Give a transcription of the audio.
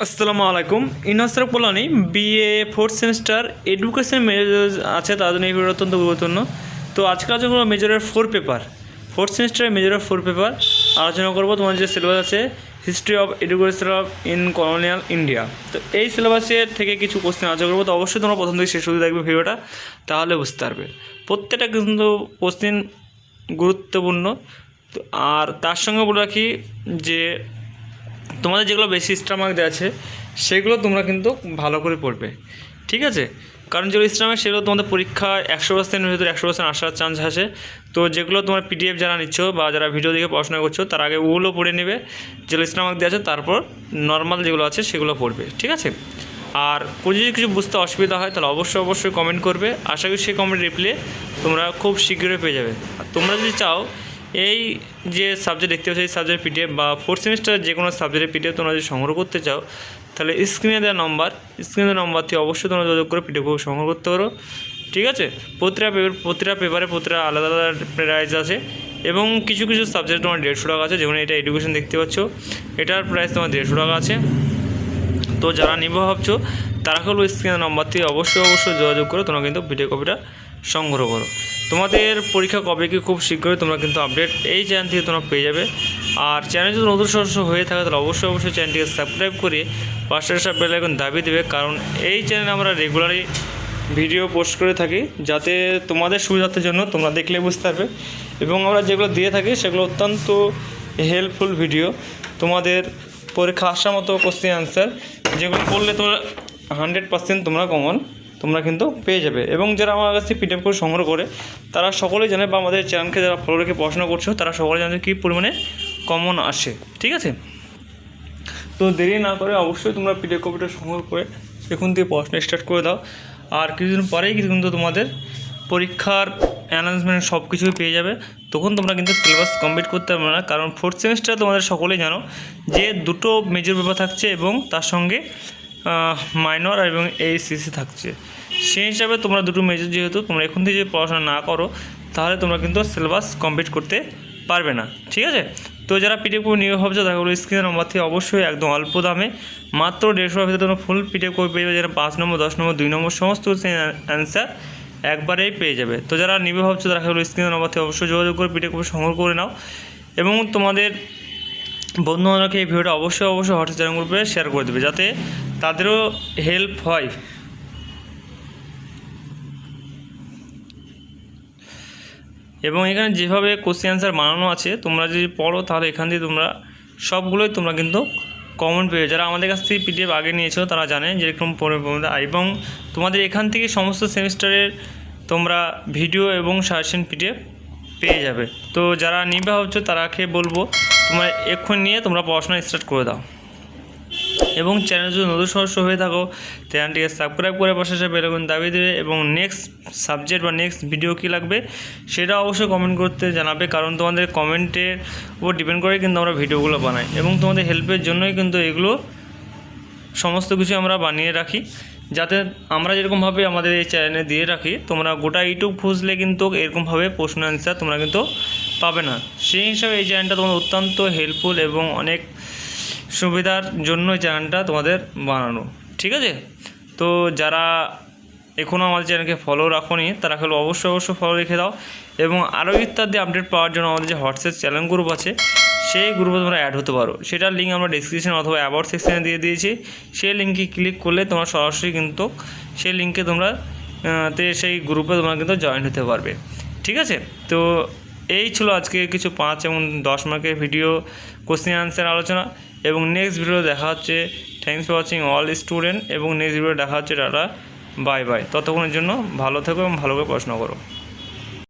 আসসালামু আলাইকুম। ইনহাসার পোলানি BA fourth semester education major আছে, তার জন্য এই ভিডিও অত্যন্ত গুরুত্বপূর্ণ। তো আজকে আলোচনা করবো মেজরের ফোর্থ সেমিস্টারের মেজরের 4 পেপার আলোচনা করবো। তোমার যে সিলেবাস আছে history of education in colonial India, তো এই সিলেবাসের থেকে কিছু কোশ্চেন আলোচনা করবো। তো অবশ্যই তোমরা প্রথম থেকে শেষ অবধি দেখবে ভিডিওটা, তাহলে বুঝতে পারবে। প্রত্যেকটা কিন্তু কোশ্চেন গুরুত্বপূর্ণ। আর তার সঙ্গে বলে রাখি যে তোমাদের যেগুলো বেশি স্টার মার্ক দেওয়া আছে সেগুলো তোমরা কিন্তু ভালো করে পড়বে, ঠিক আছে? কারণ যেগুলো স্টার মার্ক সেগুলো তোমাদের পরীক্ষায় 100% ভিতরে 100% আসার চান্স আছে। তো যেগুলো তোমার পিডিএফ যারা নিচ্ছ বা যারা ভিডিও দেখে পড়াশোনা করছো তার আগে ওগুলো পড়ে নেবে, যেগুলো স্টার মার্ক দেওয়া আছে, তারপর নর্মাল যেগুলো আছে সেগুলো পড়বে, ঠিক আছে? আর যদি কিছু বুঝতে অসুবিধা হয় তাহলে অবশ্যই কমেন্ট করবে। আশা করি সেই কমেন্ট রিপ্লাই তোমরা খুব শীঘ্রই পেয়ে যাবে। আর তোমরা যদি চাও এই যে সাবজেক্ট দেখতে পাচ্ছ এই সাবজেক্ট পিডিএফ বা ফোর্থ সেমিস্টার যে কোনো সাবজেক্টের পিডিএফ তোমরা যদি সংগ্রহ করতে চাও তাহলে স্ক্রিনে দেওয়া নাম্বার থেকে অবশ্যই তোমরা যোগাযোগ করে পিডিএফ সংগ্রহ করতে পারো, ঠিক আছে? প্রতিটা পেপারে প্রতিটা আলাদা প্রাইস আছে এবং কিছু সাবজেক্ট তোমার 150 টাকা আছে। যেমন এটা এডুকেশন দেখতে পাচ্ছ, এটার প্রাইস তোমার 150 টাকা আছে। তো যারা নিবে ভাবছো তারা হলো স্ক্রিনের নাম্বার থেকে অবশ্যই যোগাযোগ করে তোমরা কিন্তু ভিডিও কপিটা সংগ্রহ করো। তোমাদের পরীক্ষা কবে কি খুব শীঘ্রই তোমরা কিন্তু আপডেট এই চ্যানেল থেকে তোমরা পেয়ে যাবে। আর চ্যানেল যদি নতুন সদস্য হয়ে থাকে তাহলে অবশ্যই চ্যানেলটিকে সাবস্ক্রাইব করে পাশের সব বেল আইকন দাবিয়ে দেবে, কারণ এই চ্যানেলে আমরা রেগুলারই ভিডিও পোস্ট করে থাকি, যাতে তোমাদের সুবিধার্থের জন্য তোমরা দেখলে বুঝতে পারবে। এবং আমরা যেগুলো দিয়ে থাকি সেগুলো অত্যন্ত হেল্পফুল ভিডিও, তোমাদের পরীক্ষা আসার মতো কোশ্চেন আনসার, যেগুলো করলে তোমরা 100% তোমরা কিন্তু পেয়ে যাবে। এবং যারা আমার কাছে পিডিএফ করে সংগ্রহ করে তারা সকলেই জানে, বা আমাদের চ্যানেলকে যারা ফলো রেখে পড়াশোনা করছো তারা সকলে জানে কী পরিমাণে কমন আসে, ঠিক আছে? তো দেরি না করে অবশ্যই তোমরা পিডিএফ কপিটা সংগ্রহ করে এখন থেকে পড়াশোনা স্টার্ট করে দাও। আর কিছুদিন পরেই কিন্তু তোমাদের পরীক্ষার অ্যানাউন্সমেন্ট সব কিছুই পেয়ে যাবে, তখন তোমরা কিন্তু সিলেবাস কমপ্লিট করতে পারবে না। কারণ ফোর্থ সেমিস্টার তোমাদের সকলেই জানো যে 2টো মেজর পেপার থাকছে এবং তার সঙ্গে মাইনর এবং এইচএসসি থাকছে। সেই হিসাবে তোমরা 2টো মেজর যেহেতু তোমরা এখন থেকে যদি পড়াশোনা না করো তাহলে তোমরা কিন্তু সিলেবাস কমপ্লিট করতে পারবে না, ঠিক আছে? তো যারা পিডিএফ কপি নিয়ে ভাবছো তাহলে স্ক্রিনের নাম্বার থেকে অবশ্যই একদম অল্প দামে মাত্র 150 ভিতরে তোমরা ফুল পিডিএফ কপি পেয়ে যাবে, যেটা 5 নম্বর 10 নম্বর 2 নম্বর সমস্ত অ্যান্সার একবারেই পেয়ে যাবে। তো যারা নিবে ভাবছো তারা স্ক্রিনের নাম্বার থেকে অবশ্যই যোগাযোগ করে পিডিএফ কপি সংগ্রহ করে নাও এবং তোমাদের বন্ধুবান্ধবকে এই ভিডিওটা অবশ্যই হোয়াটসঅ্যাপ চ্যানেল গ্রুপে শেয়ার করে দেবে, যাতে তাদেরও হেল্প হয়। এবং এখানে যেভাবে কোশ্চেন অ্যান্সার বানানো আছে তোমরা যদি পড়ো তাহলে এখান থেকে তোমরা সবগুলোই তোমরা কিন্তু কমন পেয়ে। যারা আমাদের কাছ থেকে পিডিএফ আগে নিয়েছো তারা জানে যেরকম পড়বে, এবং তোমাদের এখান থেকে সমস্ত সেমিস্টারের তোমরা ভিডিও এবং সাজেশন পিডিএফ পেয়ে যাবে। তো যারা নিবে ভাবছো তারাকে বলবো তোমরা এক্ষুনি নিয়ে তোমরা পড়াশোনা স্টার্ট করে দাও। এবং চ্যানেল যদি নতুন সদস্য হয়ে থাকো চ্যানেলটিকে সাবস্ক্রাইব করে পাশে বেল আইকন দাবিয়ে দেবে এবং নেক্সট সাবজেক্ট বা নেক্সট ভিডিও কী লাগবে সেটা অবশ্যই কমেন্ট করতে জানাবে, কারণ তোমাদের কমেন্টের উপর ডিপেন্ড করে কিন্তু আমরা ভিডিওগুলো বানাই এবং তোমাদের হেল্পের জন্যই কিন্তু এগুলো সমস্ত কিছু আমরা বানিয়ে রাখি, যাতে আমরা যেরকমভাবে আমাদের এই চ্যানেলে দিয়ে রাখি তোমরা গোটা ইউটিউব খুঁজলে কিন্তু এরকমভাবে প্রশ্ন অ্যান্সার তোমরা কিন্তু পাবে না। সেই হিসাবে এই চ্যানেলটা তোমাদের অত্যন্ত হেল্পফুল এবং অনেক সুবিধার জন্য চ্যানেলটা তোমাদের বানানো, ঠিক আছে? তো যারা এখনও আমাদের চ্যানেলকে ফলো রাখোনি তারা হলো অবশ্যই ফলো রেখে দাও এবং আরও ইত্যাদি আপডেট পাওয়ার জন্য আমাদের যে হোয়াটসঅ্যাপ চ্যানেল গ্রুপ আছে সেই গ্রুপে তোমরা অ্যাড হতে পারো। সেটার লিঙ্ক আমরা ডিসক্রিপশন অথবা অ্যাবাউট সেকশনে দিয়ে দিয়েছি। সেই লিঙ্কে ক্লিক করলে তোমরা সরাসরি কিন্তু সেই লিঙ্কে তোমরা সেই গ্রুপে তোমরা কিন্তু জয়েন হতে পারবে, ঠিক আছে? তো এই ছিল আজকে কিছু 5 এবং 10 মার্কের ভিডিও কোশ্চেন আনসার আলোচনা, এবং নেক্সট ভিডিও দেখা হচ্ছে। Thanks for watching all student, এবং নেক্সট ভিডিও দেখা হচ্ছে। Tata, bye. ততক্ষণের জন্য ভালো থেকো এবং ভালো করে পড়াশোনা করো।